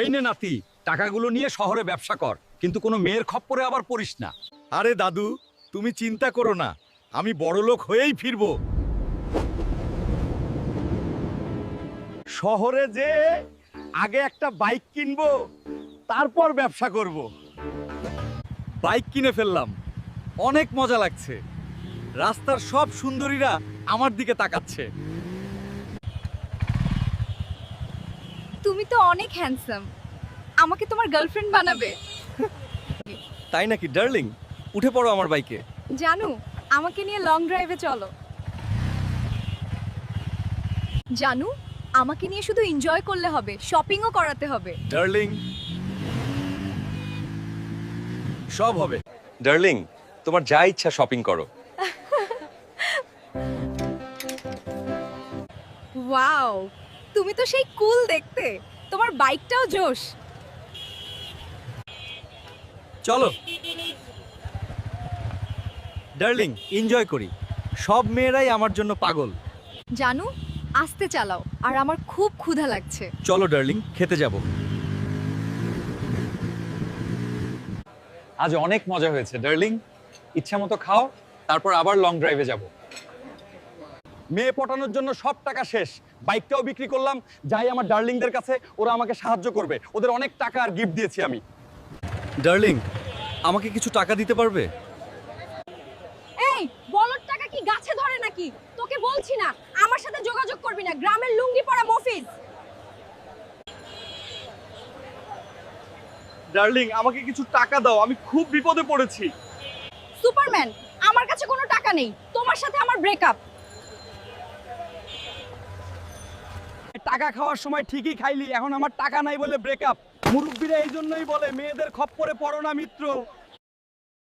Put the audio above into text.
এই নে নাতি, টাকাগুলো নিয়ে শহরে ব্যবসা কর, কিন্তু কোনো মেয়ের খপ্পরে আবার পড়িস না। আরে দাদু, তুমি চিন্তা করো না, আমি বড়লোক হয়েই ফিরবো। শহরে যে আগে একটা বাইক কিনবো, তারপর ব্যবসা করব। বাইক কিনে ফেললাম, অনেক মজা লাগছে। রাস্তার সব সুন্দরীরা আমার দিকে তাকাচ্ছে। তুমি তো অনেক হ্যান্ডসাম, আমাকে তোমার গার্লফ্রেন্ড বানাবে? তাই নাকি ডার্লিং? উঠে পড়ো আমার বাইকে। জানু, আমাকে নিয়ে লং ড্রাইভে চলো। জানু, আমাকে নিয়ে শুধু এনজয় করলে হবে, শপিংও করাতে হবে। ডার্লিং, সব হবে। ডার্লিং, তোমার যা ইচ্ছা শপিং করো। ওয়াও, তুমি তো সেই কুল দেখতে, তোমার বাইকটাও জোশ। চলো ডার্লিং, এনজয় করি। সব মেয়েরাই আমার জন্য পাগল। জানু, আস্তে চালাও, আর আমার খুব ক্ষুধা লাগছে। চলো ডার্লিং, খেতে যাব। আজ অনেক মজা হয়েছে ডার্লিং, ইচ্ছা মতো খাও, তারপর আবার লং ড্রাইভে যাব। মেয়ে পটানোর জন্য সব টাকা শেষ, বাইকটাও বিক্রি করলাম। যাই আমার ডার্লিংদের কাছে, ওরা আমাকে সাহায্য করবে। ওদের অনেক টাকা আর গিফট দিয়েছি আমি। ডার্লিং, আমাকে কিছু টাকা দিতে পারবে? এই বলদ টাকা কি গাছে ধরে নাকি? তোকে বলছি না আমার সাথে যোগাযোগ করবি না, গ্রামের লুঙ্গি পরা মফিজ। ডার্লিং, আমাকে কিছু টাকা দাও, আমি খুব বিপদে পড়েছি। সুপারম্যান, আমার কাছে কোনো টাকা নেই, তোমার সাথে আমার ব্রেকআপ। টাকা খাওয়ার সময় ঠিকই খাইলি, এখন আমার টাকা নাই বলে ব্রেকআপ। মুরব্বীরা এই জন্যই বলে মেয়েদের খপ্পরে পড়ো না মিত্র।